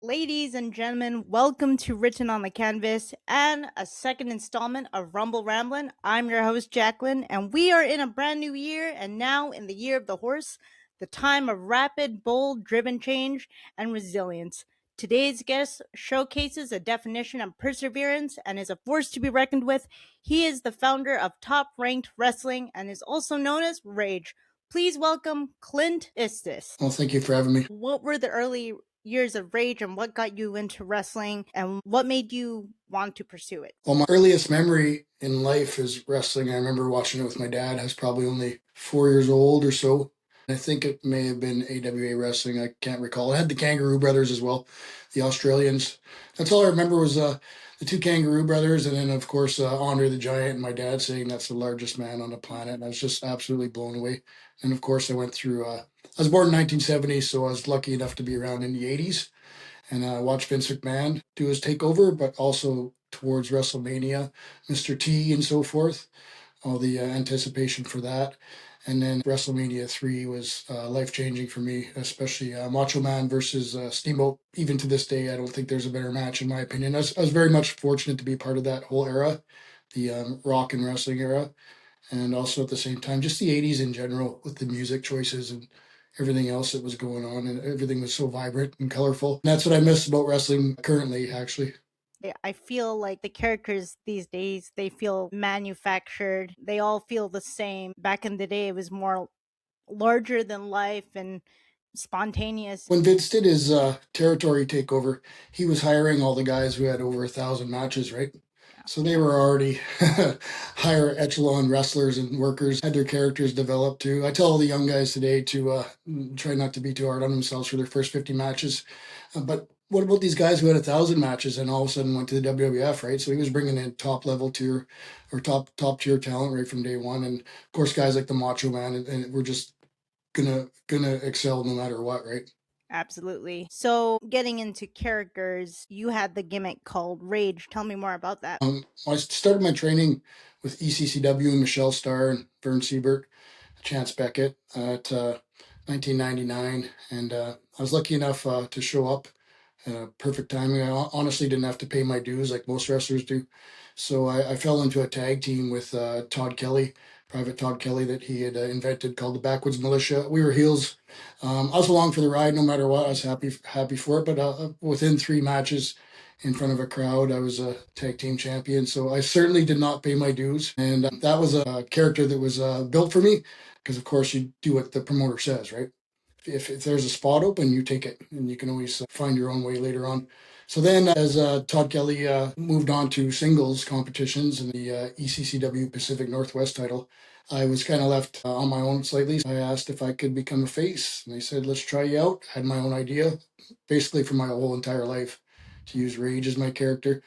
Ladies and gentlemen, welcome to Written on the Canvas and a second installment of Rumble Ramblin. I'm your host, Jacklyn, and we are in a brand new year and now in the year of the horse, the time of rapid, bold, driven change and resilience. Today's guest showcases a definition of perseverance and is a force to be reckoned with. He is the founder of Top Ranked Wrestling and is also known as Rage. Please welcome Clint Istace. Well, thank you for having me. What were the early years of Rage and what got you into wrestling and what made you want to pursue it? Well, my earliest memory in life is wrestling. I remember watching it with my dad. I was probably only 4 years old or so. I think it may have been AWA wrestling. I can't recall. It had the Kangaroo Brothers as well, the Australians. That's all I remember was the two Kangaroo Brothers, and then of course Andre the Giant. And my dad saying that's the largest man on the planet. And I was just absolutely blown away. And of course, I went through. I was born in 1970, so I was lucky enough to be around in the 80s. And I watched Vince McMahon do his takeover, but also towards WrestleMania, Mr. T and so forth, all the anticipation for that. And then WrestleMania 3 was life-changing for me, especially Macho Man versus Steamboat. Even to this day, I don't think there's a better match, in my opinion. I was very much fortunate to be part of that whole era, the rock and wrestling era, and also at the same time, just the 80s in general with the music choices and everything else that was going on, and everything was so vibrant and colorful. And that's what I miss about wrestling currently, actually. I feel like the characters these days, they feel manufactured. They all feel the same. Back in the day, it was more larger than life and spontaneous. When Vince did his territory takeover, he was hiring all the guys who had over 1,000 matches, right? So they were already higher echelon wrestlers and workers, had their characters developed too. I tell all the young guys today to try not to be too hard on themselves for their first 50 matches. But what about these guys who had 1,000 matches and all of a sudden went to the WWF, right? So he was bringing in top level tier or top tier talent right from day one. And of course, guys like the Macho Man, and we're just gonna excel no matter what, right? Absolutely. So, getting into characters, you had the gimmick called Rage. Tell me more about that. I started my training with ECCW and Michelle Starr and Vern Siebert, Chance Beckett at 1999, and I was lucky enough to show up at perfect timing. I honestly didn't have to pay my dues like most wrestlers do, so I fell into a tag team with Todd Kelly, Private Todd Kelly, that he had invented called the Backwoods Militia. We were heels. I was along for the ride no matter what. I was happy for it, but within 3 matches in front of a crowd, I was a tag team champion. So I certainly did not pay my dues. And that was a character that was built for me because, of course, you do what the promoter says, right? If there's a spot open, you take it, and you can always find your own way later on. So then, as Todd Kelly moved on to singles competitions in the ECCW Pacific Northwest title, I was kind of left on my own slightly. I asked if I could become a face, and they said, let's try you out. I had my own idea, basically for my whole entire life, to use Rage as my character.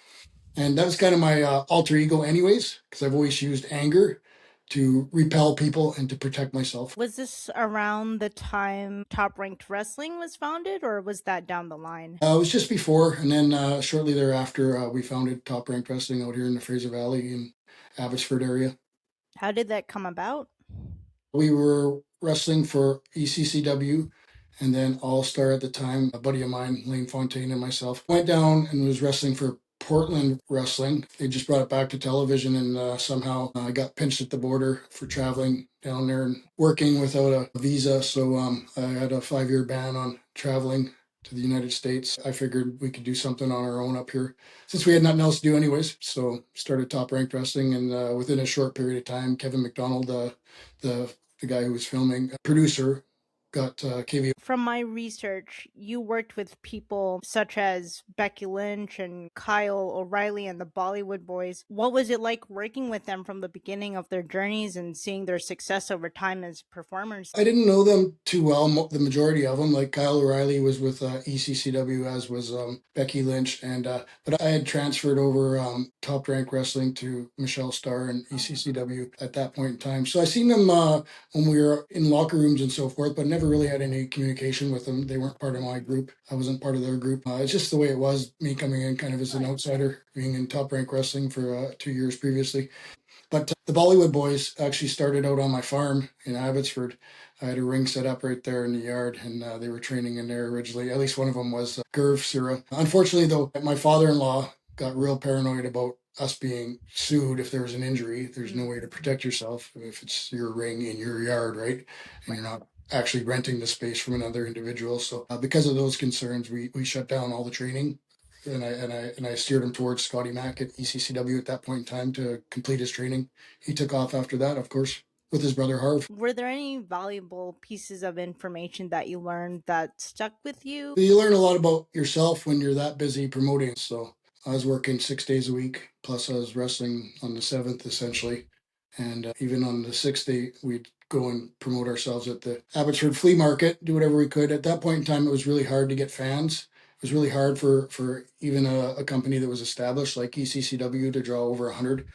And that was kind of my alter ego anyways, because I've always used anger to repel people and to protect myself. Was this around the time Top Ranked Wrestling was founded, or was that down the line? It was just before, and then shortly thereafter, we founded Top Ranked Wrestling out here in the Fraser Valley in Abbotsford area. How did that come about? We were wrestling for ECCW and then All Star at the time. A buddy of mine, Lane Fontaine, and myself went down and was wrestling for Portland Wrestling. They just brought it back to television, and somehow I got pinched at the border for traveling down there and working without a visa. So I had a 5-year ban on traveling to the United States. I figured we could do something on our own up here since we had nothing else to do anyways. So started Top Ranked Wrestling, and within a short period of time, Kevin McDonald, the guy who was filming, producer, got KV. From my research, you worked with people such as Becky Lynch and Kyle O'Reilly and the Bollywood Boys. What was it like working with them from the beginning of their journeys and seeing their success over time as performers? I didn't know them too well, the majority of them. Like Kyle O'Reilly was with ECCW, as was Becky Lynch, and but I had transferred over Top Rank Wrestling to Michelle Starr and ECCW at that point in time. So I seen them when we were in locker rooms and so forth, but never really had any communication with them. They weren't part of my group. I wasn't part of their group. It's just the way it was, me coming in kind of as an outsider, being in Top Rank Wrestling for 2 years previously. But the Bollywood boys actually started out on my farm in Abbotsford. I had a ring set up right there in the yard, and they were training in there originally. At least one of them was Gurv Sura. Unfortunately, though, my father-in-law got real paranoid about us being sued if there was an injury. There's no way to protect yourself if it's your ring in your yard, right? And you're not actually renting the space from another individual. So because of those concerns, we shut down all the training, and I steered him towards Scotty Mack at ECCW at that point in time to complete his training. He took off after that, of course, with his brother Harv. Were there any valuable pieces of information that you learned that stuck with you? You learn a lot about yourself when you're that busy promoting. So I was working 6 days a week, plus I was wrestling on the seventh essentially. And even on the sixth day, we'd go and promote ourselves at the Abbotsford Flea Market, do whatever we could. At that point in time, it was really hard to get fans. It was really hard for even a company that was established like ECCW to draw over 100.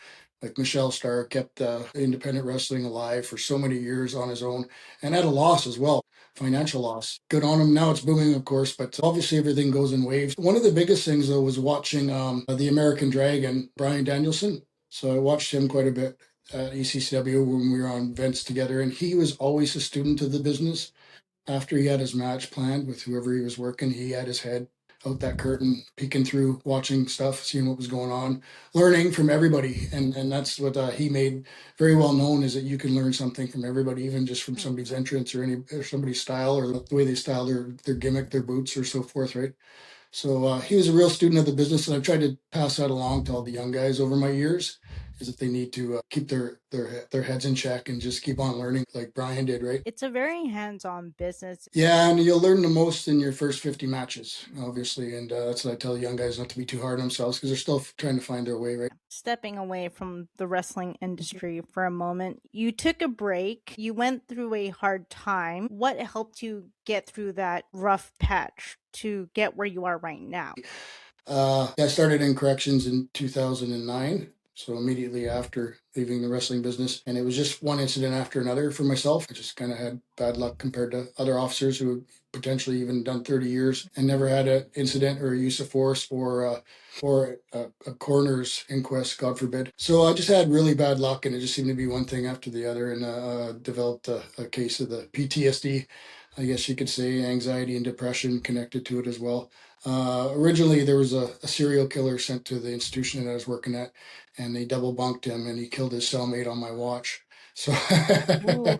Like Michelle Starr kept independent wrestling alive for so many years on his own, and at a loss as well, financial loss. Good on him. Now it's booming, of course, but obviously everything goes in waves. One of the biggest things, though, was watching the American Dragon, Brian Danielson. So I watched him quite a bit at ECCW when we were on events together, and he was always a student of the business. After he had his match planned with whoever he was working, he had his head out that curtain, peeking through, watching stuff, seeing what was going on, learning from everybody. And that's what he made very well known, is that you can learn something from everybody, even just from somebody's entrance or somebody's style or the way they style their gimmick, their boots or so forth, right? So he was a real student of the business, and I've tried to pass that along to all the young guys over my years. Is that they need to keep their heads in check and just keep on learning, like Brian did, right? It's a very hands on business. Yeah, and you'll learn the most in your first 50 matches, obviously, and that's what I tell young guys, not to be too hard on themselves because they're still trying to find their way, right? Stepping away from the wrestling industry for a moment, you took a break. You went through a hard time. What helped you get through that rough patch to get where you are right now? I started in corrections in 2009. So immediately after leaving the wrestling business, and it was just one incident after another for myself. I just kind of had bad luck compared to other officers who had potentially even done 30 years and never had an incident or a use of force or a coroner's inquest, God forbid. So I just had really bad luck, and it just seemed to be one thing after the other, and developed a case of the PTSD. I guess you could say anxiety and depression connected to it as well. Originally, there was a serial killer sent to the institution that I was working at, and they double bunked him, and he killed his cellmate on my watch. So Ooh.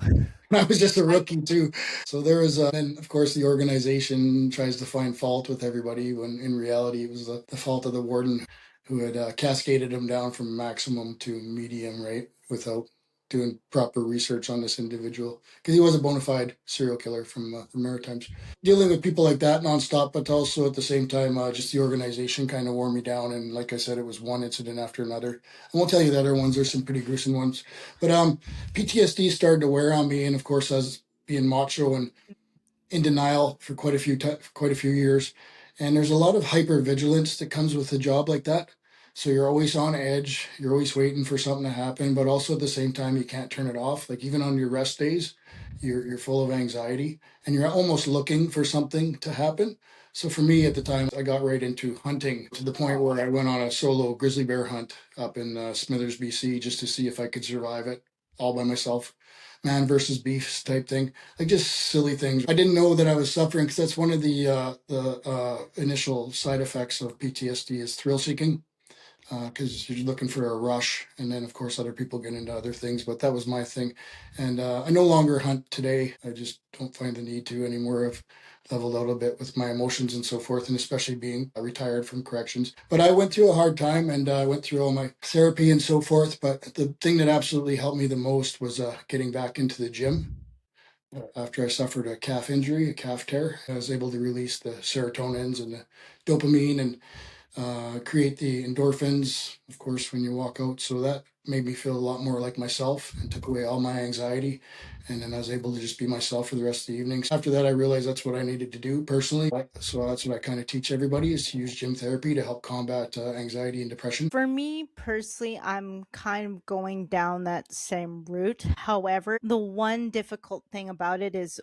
I was just a rookie too. So there was, and of course, the organization tries to find fault with everybody when in reality it was the fault of the warden who had cascaded him down from maximum to medium, right, without doing proper research on this individual because he was a bona fide serial killer from the Maritimes. Dealing with people like that nonstop, but also at the same time, just the organization kind of wore me down. And like I said, it was one incident after another. I won't tell you the other ones. There's some pretty gruesome ones, but PTSD started to wear on me, and of course, I was being macho and in denial for quite a few years. And there's a lot of hypervigilance that comes with a job like that. So you're always on edge. You're always waiting for something to happen, but also at the same time, you can't turn it off. Like even on your rest days, you're full of anxiety, and you're almost looking for something to happen. So for me at the time, I got right into hunting to the point where I went on a solo grizzly bear hunt up in Smithers, BC, just to see if I could survive it all by myself. Man versus beast type thing, like just silly things. I didn't know that I was suffering because that's one of the initial side effects of PTSD is thrill seeking, because you're looking for a rush, and then of course other people get into other things. But that was my thing, and I no longer hunt today. I just don't find the need to anymore. I've leveled out a bit with my emotions and so forth, and especially being retired from corrections. But I went through a hard time, and I went through all my therapy and so forth. But the thing that absolutely helped me the most was getting back into the gym. After I suffered a calf injury, a calf tear, I was able to release the serotonins and the dopamine and create the endorphins, of course, when you walk out. So that made me feel a lot more like myself and took away all my anxiety. And then I was able to just be myself for the rest of the evenings. After that, I realized that's what I needed to do personally. So that's what I kind of teach everybody, is to use gym therapy to help combat anxiety and depression. For me personally, I'm kind of going down that same route. However, the one difficult thing about it is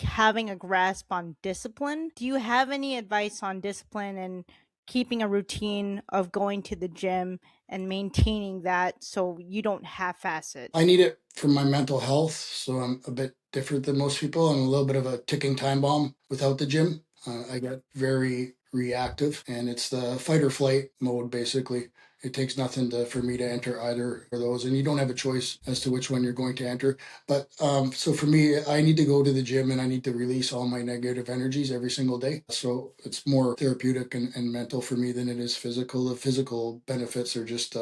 having a grasp on discipline. Do you have any advice on discipline and keeping a routine of going to the gym and maintaining that so you don't half-ass it? I need it for my mental health, so I'm a bit different than most people. I'm a little bit of a ticking time bomb without the gym. I get very reactive, and it's the fight or flight mode basically. It takes nothing for me to enter either of those, and you don't have a choice as to which one you're going to enter. But so for me, I need to go to the gym and I need to release all my negative energies every single day. So it's more therapeutic and mental for me than it is physical. The physical benefits are just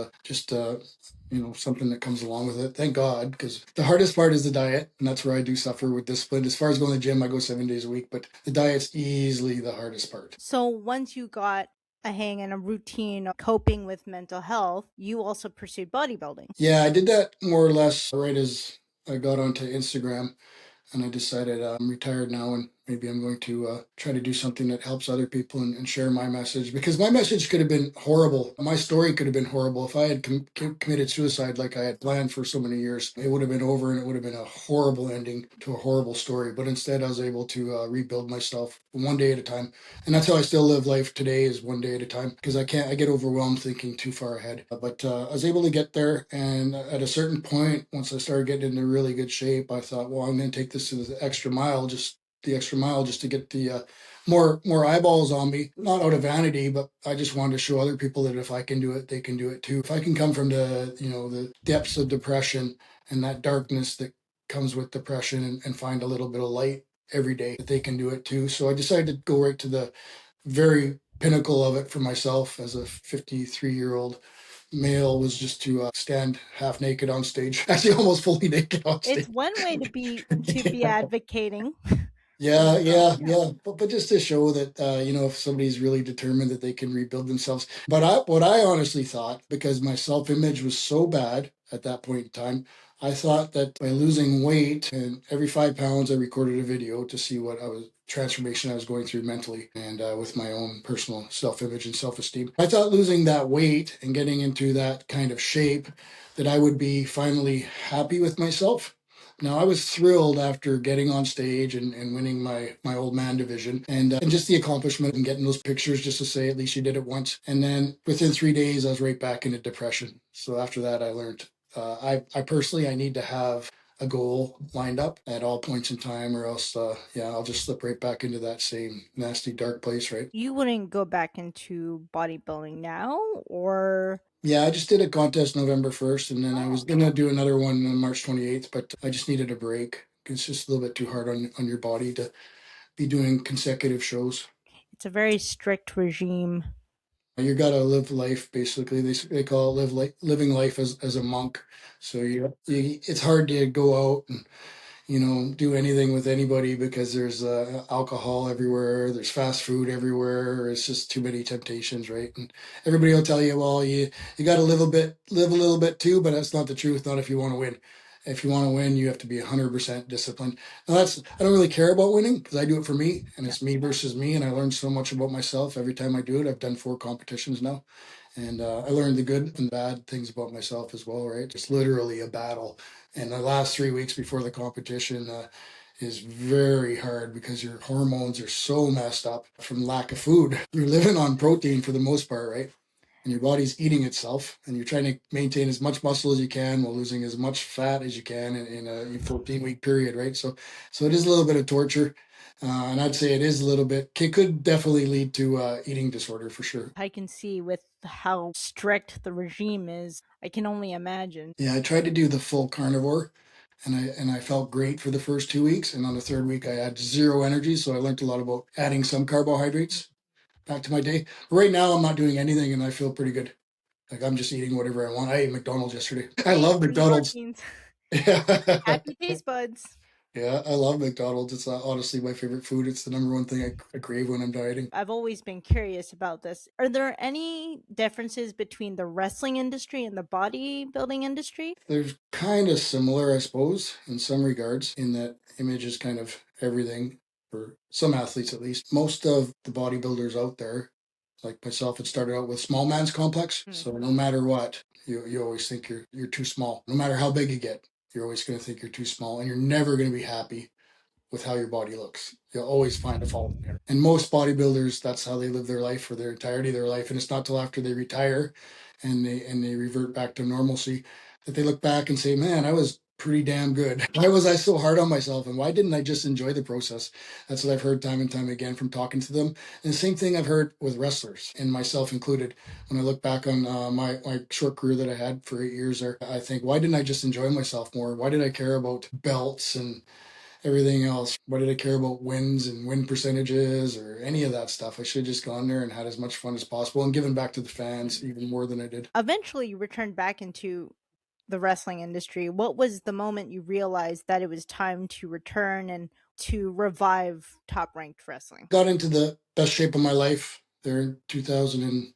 something that comes along with it. Thank God, because the hardest part is the diet, and that's where I do suffer with discipline. As far as going to the gym, I go 7 days a week, but the diet's easily the hardest part. So once you got a hang and a routine of coping with mental health, you also pursued bodybuilding. Yeah, I did that more or less right as I got onto Instagram. And I decided I'm retired now, and maybe I'm going to try to do something that helps other people and share my message, because my message could have been horrible. My story could have been horrible if I had committed suicide like I had planned for so many years. It would have been over, and it would have been a horrible ending to a horrible story. But instead, I was able to rebuild myself one day at a time, and that's how I still live life today, is one day at a time, because I get overwhelmed thinking too far ahead. But I was able to get there, and at a certain point, once I started getting into really good shape, I thought, well, I'm going to take this to the extra mile, just to get the more eyeballs on me, not out of vanity, but I just wanted to show other people that if I can do it, they can do it too. If I can come from the depths of depression and that darkness that comes with depression, and find a little bit of light every day, that they can do it too. So I decided to go right to the very pinnacle of it for myself as a 53-year-old male, was just to stand half naked on stage, actually almost fully naked on It's stage. one way to be advocating for Yeah, yourself. yeah, yeah. But just to show that, if somebody's really determined, that they can rebuild themselves. But what I honestly thought, because my self image was so bad at that point in time, I thought that by losing weight, and every 5 pounds, I recorded a video to see what transformation I was going through mentally, and with my own personal self image and self esteem. I thought losing that weight and getting into that kind of shape, that I would be finally happy with myself. Now, I was thrilled after getting on stage and winning my old man division, and just the accomplishment and getting those pictures, just to say at least you did it once. And then within 3 days, I was right back into depression. So after that, I learned I personally, I need to have a goal lined up at all points in time, or else, I'll just slip right back into that same nasty, dark place, right? You wouldn't go back into bodybuilding now, or Yeah, I just did a contest November 1st, and then I oh, was going to do another one on March 28th, but I just needed a break. It's just a little bit too hard on your body to be doing consecutive shows. it's a very strict regime. You got to live life, basically. They call it living life as a monk. So it's hard to go out and do anything with anybody, because there's alcohol everywhere, there's fast food everywhere. It's just too many temptations, right? And everybody will tell you, well, you got to live a little bit too, but that's not the truth. Not if you want to win. If you want to win, you have to be 100% disciplined. Now, I don't really care about winning, because I do it for me, and Yeah. it's me versus me, and I learn so much about myself every time I do it. I've done 4 competitions now, and I learned the good and bad things about myself as well, right? It's literally a battle. And the last 3 weeks before the competition is very hard, because your hormones are so messed up from lack of food. You're living on protein for the most part, right? And your body's eating itself, and you're trying to maintain as much muscle as you can while losing as much fat as you can in a 14-week period, right? So it is a little bit of torture. And I'd say it is a little bit, it could definitely lead to eating disorder for sure. I can see with how strict the regime is. I can only imagine. Yeah, I tried to do the full carnivore, and I felt great for the first 2 weeks. And on the third week, I had zero energy. So I learned a lot about adding some carbohydrates back to my day. But right now, I'm not doing anything, and I feel pretty good. Like, I'm just eating whatever I want. I ate McDonald's yesterday. I Hey, love McDonald's. endorphins. Yeah, Happy taste buds. yeah, I love McDonald's. It's honestly my favorite food. It's the number one thing I crave when I'm dieting. I've always been curious about this. Are there any differences between the wrestling industry and the bodybuilding industry? They're kind of similar, I suppose, in some regards, in that image is kind of everything for some athletes, at least. Most of the bodybuilders out there, like myself, it started out with small man's complex. Hmm. So no matter what, you always think you're too small. No matter how big you get, you're always going to think you're too small, and you're never going to be happy with how your body looks. You'll always find a fault there. And most bodybuilders, that's how they live their life for their entirety of their life. And it's not till after they retire and they revert back to normalcy that they look back and say, man, I was pretty damn good. Why was I so hard on myself? And why didn't I just enjoy the process? That's what I've heard time and time again from talking to them. And the same thing I've heard with wrestlers, and myself included. When I look back on my short career that I had for 8 years there, I think, why didn't I just enjoy myself more? Why did I care about belts and everything else? Why did I care about wins and win percentages or any of that stuff? I should have just gone there and had as much fun as possible and given back to the fans even more than I did. Eventually, you returned back into the wrestling industry. What was the moment you realized that it was time to return and to revive top ranked wrestling? Got into the best shape of my life there in 2020.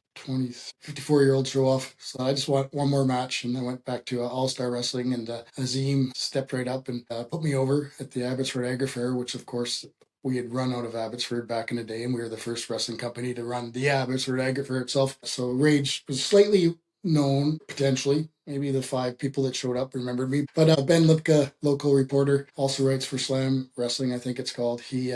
54-year-old show off. So I just want one more match, and I went back to All-Star Wrestling, and Azim stepped right up and put me over at the Abbotsford Agri Fair, which of course we had run out of Abbotsford back in the day, and we were the first wrestling company to run the Abbotsford Agri Fair itself. So Rage was slightly known, potentially. Maybe the 5 people that showed up remembered me. But Ben Lipka, local reporter, also writes for Slam Wrestling, I think it's called. He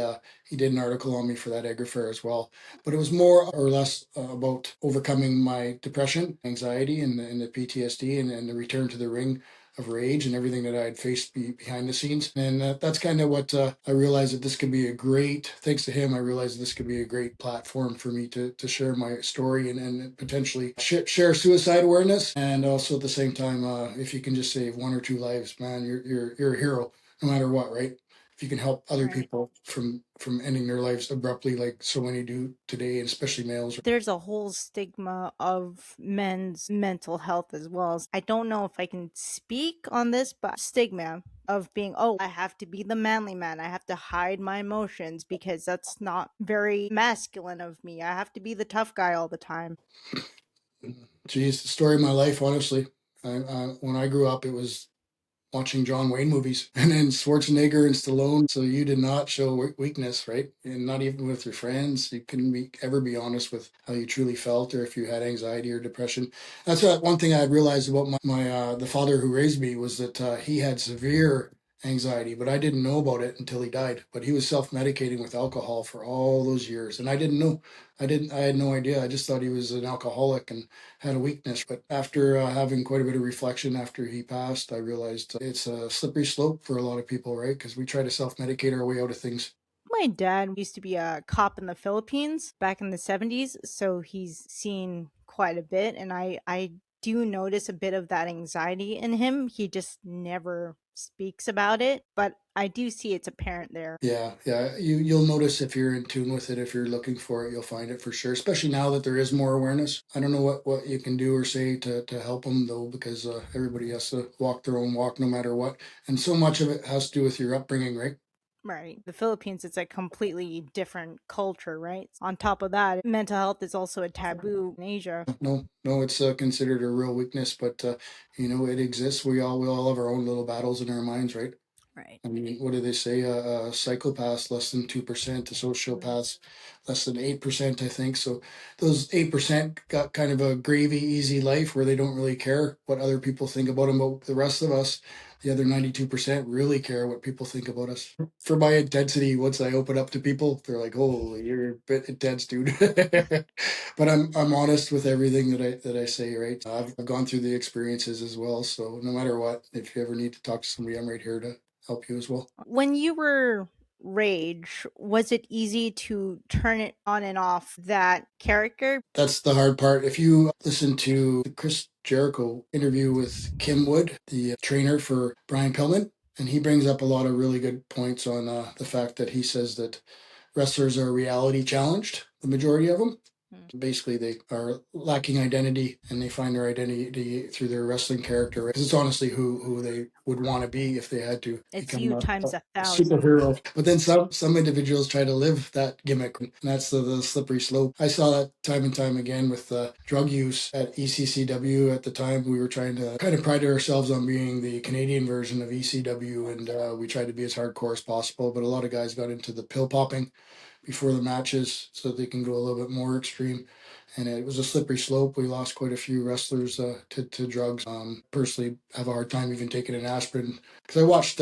did an article on me for that Agri Fair as well. But it was more or less about overcoming my depression, anxiety, and the PTSD, and the return to the ring of rage and everything that I had faced behind the scenes. And that's kind of what I realized, that this could be a great, thanks to him, I realized this could be a great platform for me to share my story and potentially share suicide awareness. And also at the same time, if you can just save 1 or 2 lives, man, you're a hero no matter what, right? If you can help other Right. people from ending their lives abruptly like so many do today, and especially males. There's a whole stigma of men's mental health as well. I don't know if I can speak on this, but stigma of being, oh, I have to be the manly man. I have to hide my emotions because that's not very masculine of me. I have to be the tough guy all the time. Geez, the story of my life, honestly. When I grew up, it was watching John Wayne movies and then Schwarzenegger and Stallone. So you did not show weakness, right? And not even with your friends. You couldn't ever be honest with how you truly felt, or if you had anxiety or depression. That's one thing I realized about the father who raised me, was that he had severe anxiety, but I didn't know about it until he died. But he was self-medicating with alcohol for all those years, and I didn't know. I had no idea. I just thought he was an alcoholic and had a weakness. But after having quite a bit of reflection after he passed, I realized it's a slippery slope for a lot of people, right? Because we try to self-medicate our way out of things. My dad used to be a cop in the Philippines back in the 70s, so he's seen quite a bit, and I do notice a bit of that anxiety in him. He just never speaks about it, but I do see it's apparent there. Yeah, yeah. You'll notice if you're in tune with it. If you're looking for it, you'll find it for sure. Especially now that there is more awareness. I don't know what you can do or say to help them though, because everybody has to walk their own walk no matter what. And so much of it has to do with your upbringing, right? Right. The Philippines, it's a completely different culture, right? On top of that, mental health is also a taboo in Asia. No, no, it's considered a real weakness, but it exists. We all have our own little battles in our minds, right? Right. I mean, what do they say? A psychopaths less than 2%, a sociopaths less than 8%, I think. So those 8% got kind of a gravy, easy life where they don't really care what other people think about them. But the rest of us, the other 92%, really care what people think about us. For my intensity, once I open up to people, they're like, "Oh, you're a bit intense, dude." But I'm honest with everything that I say, right? I've gone through the experiences as well. So no matter what, if you ever need to talk to somebody, I'm right here to help you as well. When you were Rage, was it easy to turn it on and off that character? That's the hard part. If you listen to the Chris Jericho interview with Kim Wood, the trainer for Brian Pillman, and he brings up a lot of really good points on the fact that he says that wrestlers are reality challenged, the majority of them. Hmm. Basically, they are lacking identity, and they find their identity through their wrestling character. Because it's honestly who they would want to be if they had to It's become you a times 1,000. superhero. But then some individuals try to live that gimmick, and that's the slippery slope. I saw that time and time again with drug use at ECCW. At the time, we were trying to kind of pride ourselves on being the Canadian version of ECW, and we tried to be as hardcore as possible. But a lot of guys got into the pill popping before the matches so that they can go a little bit more extreme. And it was a slippery slope. We lost quite a few wrestlers to drugs. Personally, have a hard time even taking an aspirin because I watched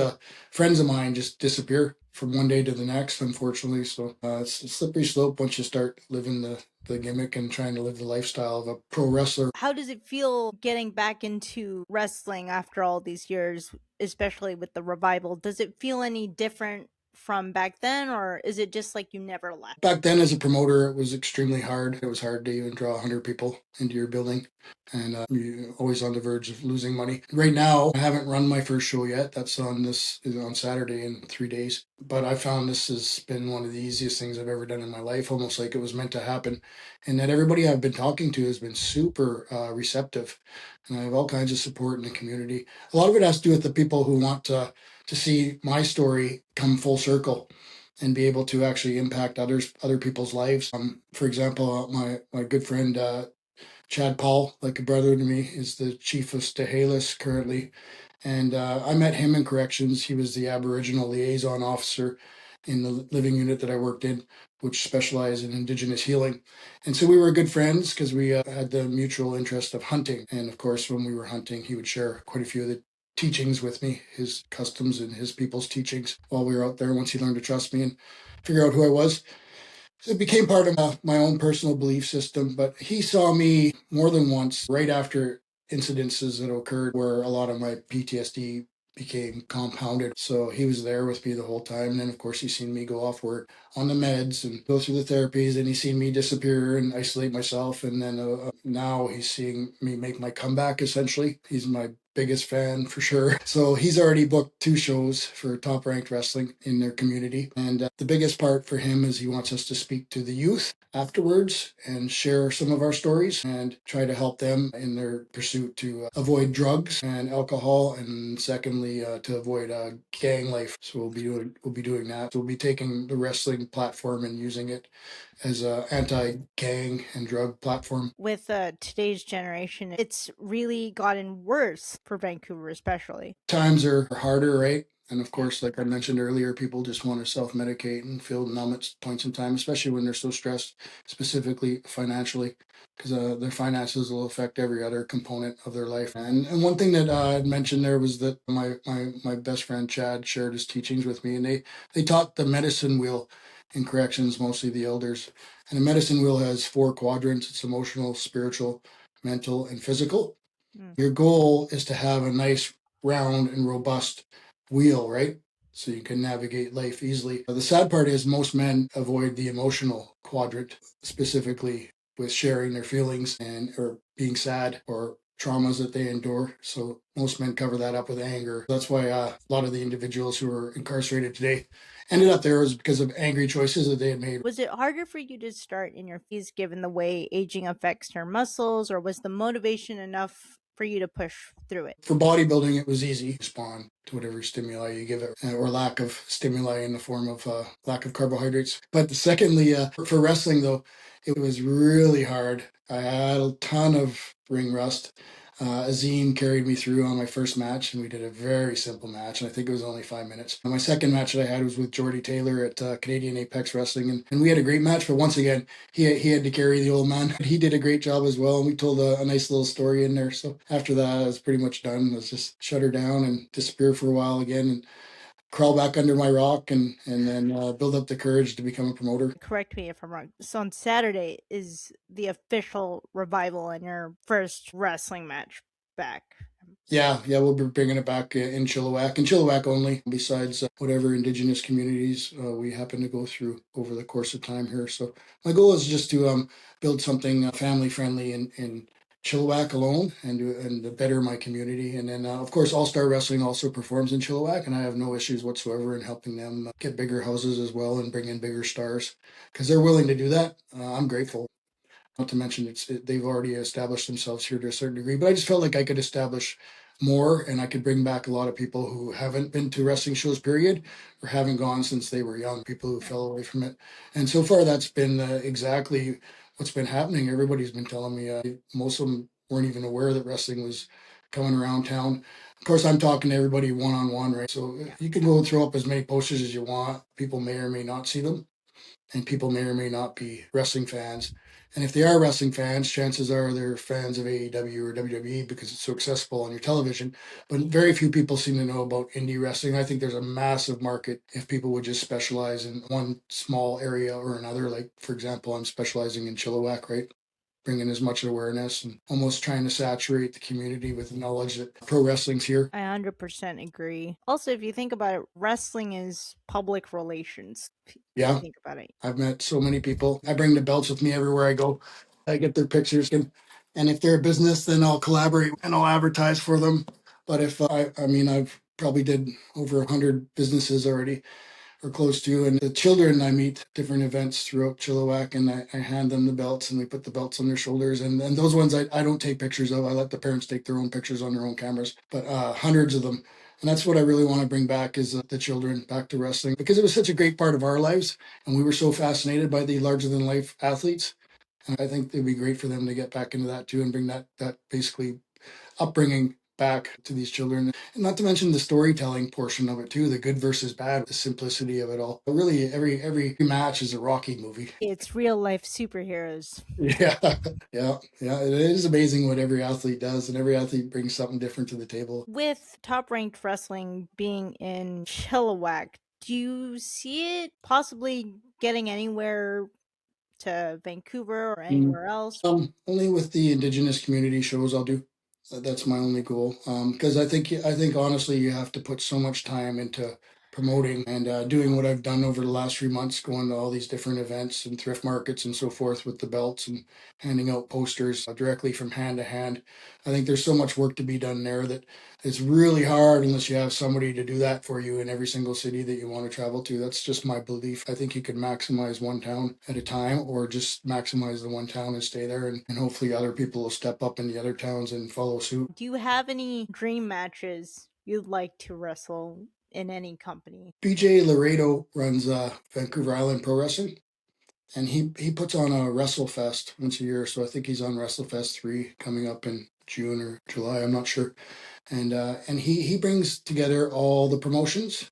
friends of mine just disappear from one day to the next, unfortunately. So it's a slippery slope once you start living the gimmick and trying to live the lifestyle of a pro wrestler. How does it feel getting back into wrestling after all these years, especially with the revival? Does it feel any different from back then, or is it just like you never left? Back then, as a promoter, it was extremely hard. It was hard to even draw 100 people into your building, and you're always on the verge of losing money. Right now, I haven't run my first show yet. That's on Saturday in 3 days. But I found this has been one of the easiest things I've ever done in my life, almost like it was meant to happen. And that everybody I've been talking to has been super receptive, and I have all kinds of support in the community. A lot of it has to do with the people who want to see my story come full circle and be able to actually impact other people's lives. For example, my good friend Chad Paul, like a brother to me, is the chief of Stehalis currently, and I met him in corrections. He was the Aboriginal liaison officer in the living unit that I worked in, which specialized in Indigenous healing. And so we were good friends because we had the mutual interest of hunting. And of course, when we were hunting, he would share quite a few of the teachings with me, his customs and his people's teachings while we were out there once he learned to trust me and figure out who I was. So it became part of my own personal belief system, but he saw me more than once right after incidences that occurred where a lot of my PTSD became compounded. So he was there with me the whole time. And then, of course, he's seen me go off work on the meds and go through the therapies, and he's seen me disappear and isolate myself. And then now he's seeing me make my comeback, essentially. He's my biggest fan for sure. So he's already booked 2 shows for Top Ranked Wrestling in their community. And the biggest part for him is he wants us to speak to the youth afterwards and share some of our stories and try to help them in their pursuit to avoid drugs and alcohol, and secondly to avoid gang life. So we'll be doing that. So we'll be taking the wrestling platform and using it as a anti-gang and drug platform. With today's generation, it's really gotten worse for Vancouver, especially. Times are harder, right? And of course, like I mentioned earlier, people just want to self-medicate and feel numb at points in time, especially when they're so stressed, specifically financially, because their finances will affect every other component of their life. And one thing that I had mentioned there was that my best friend Chad shared his teachings with me, and they taught the medicine wheel in corrections, mostly the elders. And the medicine wheel has 4 quadrants. It's emotional, spiritual, mental, and physical. Your goal is to have a nice, round, and robust wheel, right? So you can navigate life easily. The sad part is most men avoid the emotional quadrant, specifically with sharing their feelings and or being sad or traumas that they endure. So most men cover that up with anger. That's why a lot of the individuals who are incarcerated today ended up there was because of angry choices that they had made. Was it harder for you to start in your fees given the way aging affects your muscles, or was the motivation enough for you to push through it? For bodybuilding, it was easy to respond to whatever stimuli you give it, or lack of stimuli in the form of lack of carbohydrates. But secondly, for wrestling, though, it was really hard. I had a ton of ring rust. Azim carried me through on my first match, and we did a very simple match. And I think it was only 5 minutes. And my second match that I had was with Jordy Taylor at Canadian Apex Wrestling, and we had a great match. But once again, he had to carry the old man. He did a great job as well, and we told a nice little story in there. So after that, I was pretty much done. Let's just shut her down and disappear for a while again, and crawl back under my rock, and then build up the courage to become a promoter. Correct me if I'm wrong. So on Saturday is the official revival and your first wrestling match back. Yeah, we'll be bringing it back in Chilliwack only, besides whatever Indigenous communities we happen to go through over the course of time here. So my goal is just to build something family friendly in Chilliwack alone, and to better my community. And then, of course, All Star Wrestling also performs in Chilliwack, and I have no issues whatsoever in helping them get bigger houses as well and bring in bigger stars because they're willing to do that. I'm grateful. Not to mention, they've already established themselves here to a certain degree, but I just felt like I could establish more, and I could bring back a lot of people who haven't been to wrestling shows, period, or haven't gone since they were young, people who fell away from it. And so far, that's been exactly what's been happening. Everybody's been telling me, most of them weren't even aware that wrestling was coming around town. Of course, I'm talking to everybody one on one, right? So you can go and throw up as many posters as you want. People may or may not see them. and people may or may not be wrestling fans. And if they are wrestling fans, chances are they're fans of AEW or WWE because it's so accessible on your television. But very few people seem to know about indie wrestling. I think there's a massive market if people would just specialize in one small area or another. Like, for example, I'm specializing in Chilliwack, right? Bringing as much awareness and almost trying to saturate the community with knowledge that pro wrestling's here. I 100% agree. Also, if you think about it, wrestling is public relations. If you Yeah, think about it, I've met so many people. I bring the belts with me everywhere I go. I get their pictures, and if they're a business, then I'll collaborate and I'll advertise for them. But if I mean, I've probably did over 100 businesses already or close to. And the children I meet different events throughout Chilliwack, and I hand them the belts and we put the belts on their shoulders. And those ones I don't take pictures of. I let the parents take their own pictures on their own cameras, but hundreds of them. And that's what I really want to bring back is the children back to wrestling because it was such a great part of our lives. And we were so fascinated by the larger than life athletes. And I think it'd be great for them to get back into that too and bring that basically upbringing back to these children. And not to mention the storytelling portion of it too, the good versus bad, the simplicity of it all. But really every match is a Rocky movie. it's real life superheroes. Yeah. Yeah. It is amazing what every athlete does, and every athlete brings something different to the table. With top ranked wrestling being in Chilliwack, do you see it possibly getting anywhere to Vancouver or Mm. anywhere else? Only with the Indigenous community shows I'll do. That's my only goal. Because I think honestly, you have to put so much time into promoting and doing what I've done over the last 3 months, going to all these different events and thrift markets and so forth with the belts and handing out posters directly from hand to hand. I think there's so much work to be done there that it's really hard unless you have somebody to do that for you in every single city that you want to travel to. That's just my belief. I think you can maximize one town at a time or just maximize the one town and stay there. And hopefully other people will step up in the other towns and follow suit. Do you have any dream matches you'd like to wrestle in any company? BJ Laredo runs Vancouver Island Pro Wrestling, and he puts on a Wrestle Fest once a year. So I think he's on Wrestle Fest 3 coming up in June or July. I'm not sure. And he brings together all the promotions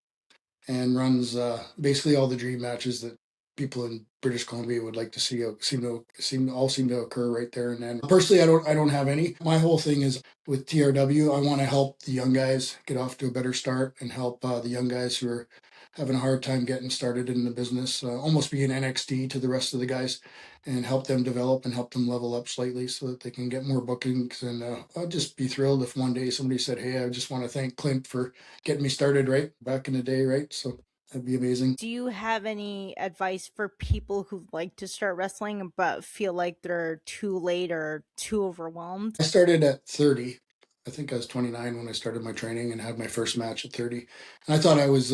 and runs basically all the dream matches that people in British Columbia would like to see seem to occur right there and then. Personally, I don't have any. My whole thing is with TRW. I want to help the young guys get off to a better start and help the young guys who are having a hard time getting started in the business, almost be an NXT to the rest of the guys, and help them develop and help them level up slightly so that they can get more bookings. And I'd just be thrilled if one day somebody said, "Hey, I just want to thank Clint for getting me started right back in the day," right? So that'd be amazing. Do you have any advice for people who like to start wrestling but feel like they're too late or too overwhelmed? I started at 30. I think I was 29 when I started my training and had my first match at 30. And I thought I was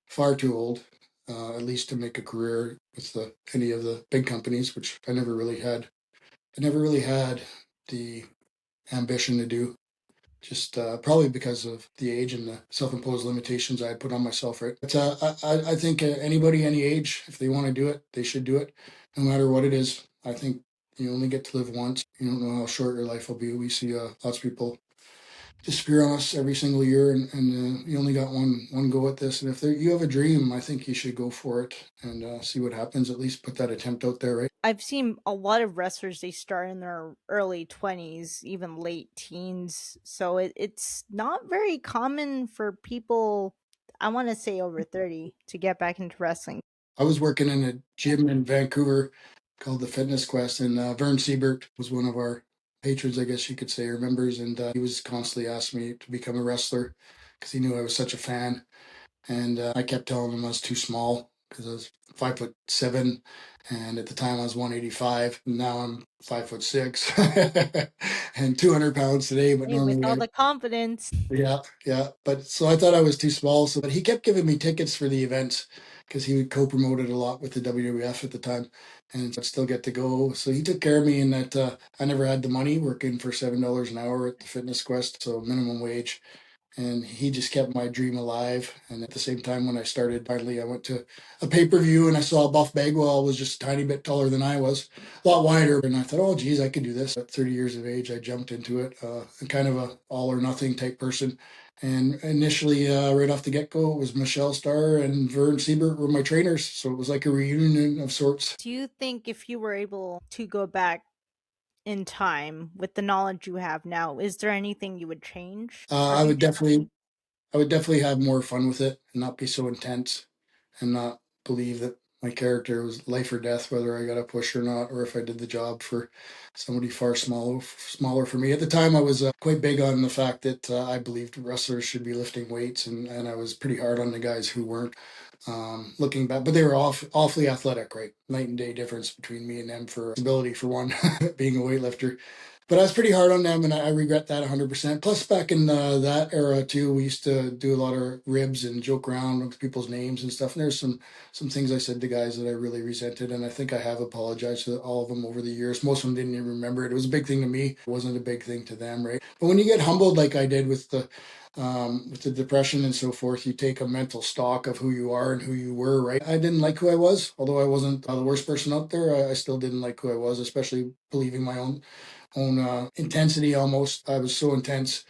far too old, at least to make a career with any of the big companies, which I never really had. I never really had the ambition to do. Just probably because of the age and the self-imposed limitations I had put on myself, right? But I think anybody, any age, if they want to do it, they should do it, no matter what it is. I think you only get to live once. You don't know how short your life will be. We see lots of people disappear on us every single year, and you only got one go at this. And if you have a dream, I think you should go for it and see what happens. At least put that attempt out there, right? I've seen a lot of wrestlers, they start in their early 20s, even late teens. So it's not very common for people, I want to say over 30, to get back into wrestling. I was working in a gym in Vancouver called the Fitness Quest, and Vern Siebert was one of our patrons, I guess you could say, or members, and he was constantly asking me to become a wrestler because he knew I was such a fan. And I kept telling him I was too small because I was 5'7", and at the time I was 185. And now I'm 5'6", and 200 pounds today. But Hey, with normally all I the confidence. yeah. But so I thought I was too small. So, but he kept giving me tickets for the events because he would co-promote it a lot with the WWF at the time, and I'd still get to go. So he took care of me in that I never had the money working for $7 an hour at the Fitness Quest, so minimum wage. And he just kept my dream alive. And at the same time, when I started, finally, I went to a pay per view and I saw Buff Bagwell was just a tiny bit taller than I was, a lot wider. And I thought, oh, geez, I could do this. At 30 years of age, I jumped into it. I'm kind of a all or nothing type person. And initially, right off the get go, it was Michelle Starr and Vern Siebert were my trainers. So it was like a reunion of sorts. Do you think if you were able to go back in time with the knowledge you have now, is there anything you would change or I do would differently? definitely have more fun with it and not be so intense and not believe that my character was life or death, whether I got a push or not, or if I did the job for somebody far smaller for me. At the time, I was quite big on the fact that I believed wrestlers should be lifting weights, and I was pretty hard on the guys who weren't. Looking back, but they were awfully athletic, right? Night and day difference between me and them for ability, for one, being a weightlifter. But I was pretty hard on them, and I regret that 100%. Plus, back in that era too, we used to do a lot of ribs and joke around with people's names and stuff. And there's some things I said to guys that I really resented, and I think I have apologized to all of them over the years. Most of them didn't even remember it. It was a big thing to me. It wasn't a big thing to them, right? But when you get humbled like I did with the depression and so forth, you take a mental stock of who you are and who you were, right? I didn't like who I was, although I wasn't the worst person out there. I still didn't like who I was, especially believing my own intensity almost. I was so intense.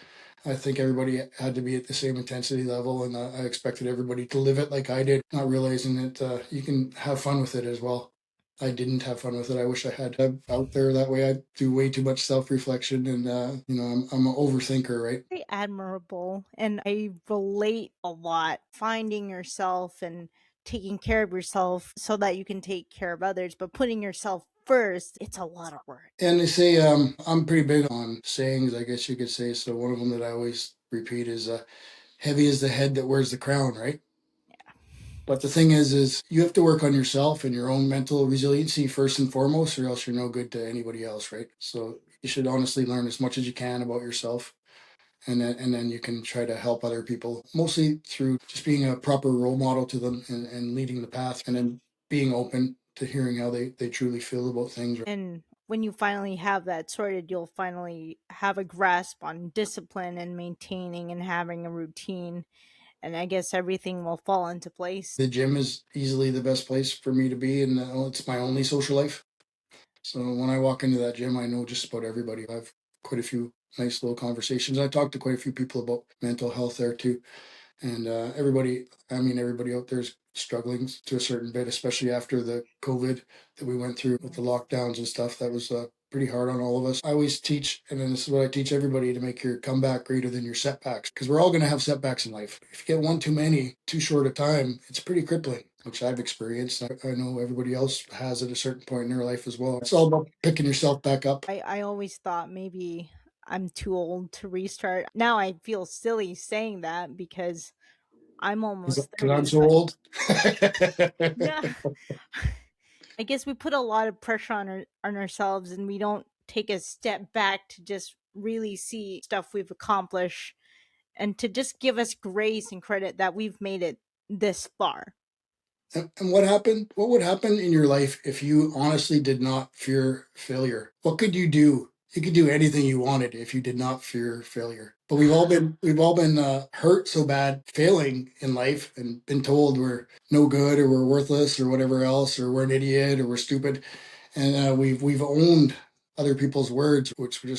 I think everybody had to be at the same intensity level, and I expected everybody to live it like I did, not realizing that you can have fun with it as well. I didn't have fun with it. I wish I had. I'm out there that way. I do way too much self reflection, and I'm an overthinker, right? Very admirable, and I relate a lot. Finding yourself and taking care of yourself so that you can take care of others, but putting yourself first, it's a lot of work. And they say I'm pretty big on sayings, I guess you could say. So one of them that I always repeat is "Heavy is the head that wears the crown," right? But the thing is you have to work on yourself and your own mental resiliency first and foremost, or else you're no good to anybody else, right? So you should honestly learn as much as you can about yourself, and then you can try to help other people, mostly through just being a proper role model to them and leading the path, and then being open to hearing how they truly feel about things. And when you finally have that sorted, you'll finally have a grasp on discipline and maintaining and having a routine. And I guess everything will fall into place. The gym is easily the best place for me to be, and it's my only social life. So when I walk into that gym, I know just about everybody. I've quite a few nice little conversations. I talked to quite a few people about mental health there too, and everybody out there is struggling to a certain bit, especially after the COVID that we went through with the lockdowns and stuff. That was pretty hard on all of us. I always teach, and then this is what I teach everybody, to make your comeback greater than your setbacks, because we're all going to have setbacks in life. If you get one too many, too short a time, it's pretty crippling, which I've experienced. I know everybody else has at a certain point in their life as well. It's all about picking yourself back up. I always thought maybe I'm too old to restart. Now I feel silly saying that because I'm almost Because I'm 30, so but old. yeah. I guess we put a lot of pressure on ourselves and we don't take a step back to just really see stuff we've accomplished and to just give us grace and credit that we've made it this far. And what happened? What would happen in your life if you honestly did not fear failure? What could you do? You could do anything you wanted if you did not fear failure. But we've all been hurt so bad failing in life and been told we're no good or we're worthless or whatever else, or we're an idiot or we're stupid, and we've owned other people's words, which were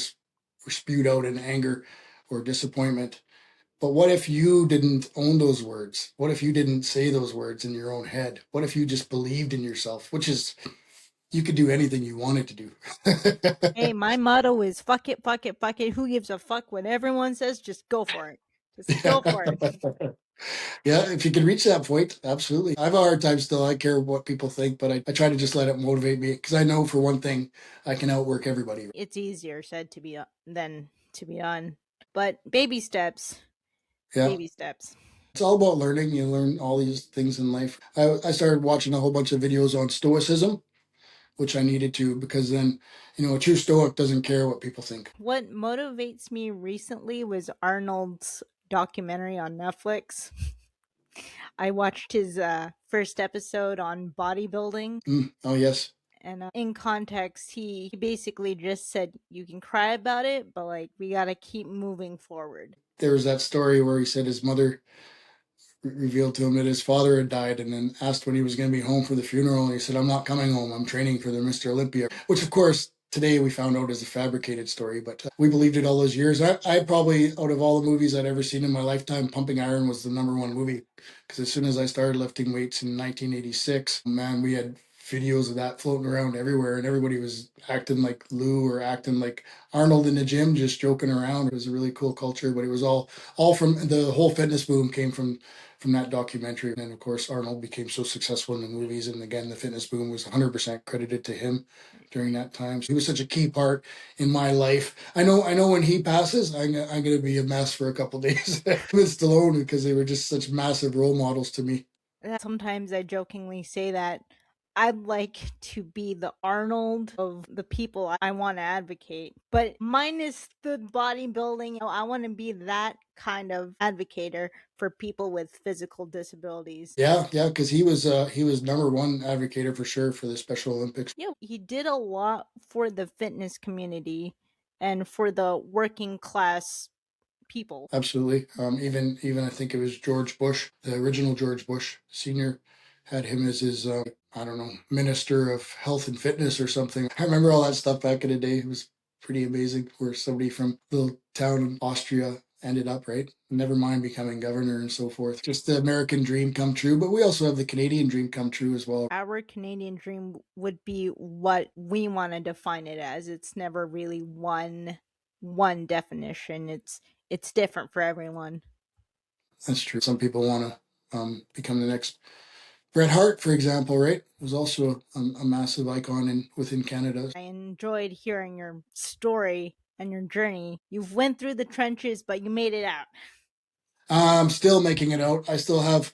spewed out in anger or disappointment. But what if you didn't own those words? What if you didn't say those words in your own head? What if you just believed in yourself, which is you could do anything you wanted to Hey, my motto is fuck it, fuck it, fuck it. Who gives a fuck what everyone says? Just go for it. Just go for it. do? Yeah, if you could reach that point, absolutely. I have a hard time still. I care what people think, but I try to just let it motivate me, because I know for one thing, I can outwork everybody. It's easier said to be than to be done. But baby steps, Yeah. baby steps. It's all about learning. You learn all these things in life. I started watching a whole bunch of videos on stoicism, which I needed to, because then, a true stoic doesn't care what people think. What motivates me recently was Arnold's documentary on Netflix. I watched his first episode on bodybuilding. Oh, yes. And in context, he basically just said, you can cry about it, but like, we got to keep moving forward. There was that story where he said his mother revealed to him that his father had died, and then asked when he was going to be home for the funeral. And he said, "I'm not coming home. I'm training for the Mr. Olympia," which, of course, Today we found out is a fabricated story, but we believed it all those years. I probably, out of all the movies I'd ever seen in my lifetime, Pumping Iron was the number one movie. Because as soon as I started lifting weights in 1986, man, we had videos of that floating around everywhere, and everybody was acting like Lou or acting like Arnold in the gym, just joking around. It was a really cool culture, but it was all from the whole fitness boom came from that documentary. And of course, Arnold became so successful in the movies, and again, the fitness boom was 100% credited to him during that time. So he was such a key part in my life. I know when he passes, I'm going to be a mess for a couple of days with Stallone because they were just such massive role models to me. Sometimes I jokingly say that I'd like to be the Arnold of the people I want to advocate, but minus the bodybuilding, I want to be that kind of advocator for people with physical disabilities. Yeah, yeah, because he was number one advocator for sure for the Special Olympics. Yeah, he did a lot for the fitness community and for the working class people. Absolutely. Even I think it was George Bush, the original George Bush Senior, had him as his I don't know, Minister of Health and Fitness or something. I remember all that stuff back in the day. It was pretty amazing where somebody from a little town in Austria ended up, right? Never mind becoming governor and so forth. Just the American dream come true, but we also have the Canadian dream come true as well. Our Canadian dream would be what we want to define it as. It's never really one definition. It's different for everyone. That's true. Some people want to become the next Bret Hart, for example, right? Was also a massive icon within Canada. I enjoyed hearing your story and your journey. You've went through the trenches, but you made it out. I'm still making it out. I still have,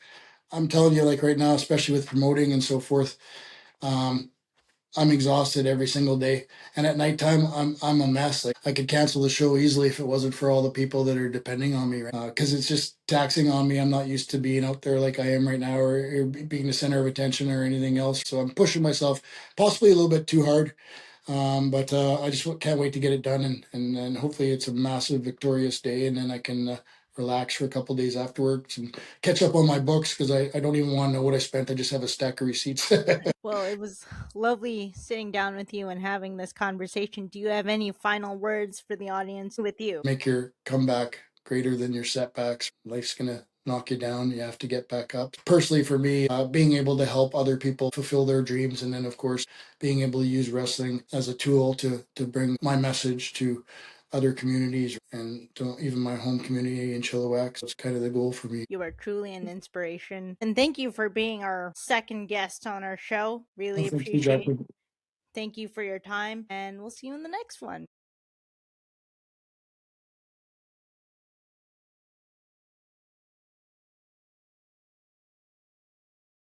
I'm telling you, like right now, especially with promoting and so forth, um, I'm exhausted every single day. And at nighttime, I'm a mess. Like I could cancel the show easily if it wasn't for all the people that are depending on me, right? Because it's just taxing on me. I'm not used to being out there like I am right now, or being the center of attention or anything else. So I'm pushing myself possibly a little bit too hard. But I just can't wait to get it done, and hopefully it's a massive victorious day, and then I can relax for a couple of days afterwards and catch up on my books because I don't even want to know what I spent. I just have a stack of receipts. Well, it was lovely sitting down with you and having this conversation. Do you have any final words for the audience with you? Make your comeback greater than your setbacks. Life's gonna knock you down. You have to get back up. Personally, for me, being able to help other people fulfill their dreams, and then of course being able to use wrestling as a tool to bring my message to other communities and to even my home community in Chilliwack. So it's kind of the goal for me. You are truly an inspiration. And thank you for being our second guest on our show. Well, Really thank you, appreciate it. Jacklyn. Thank you for your time, and we'll see you in the next one.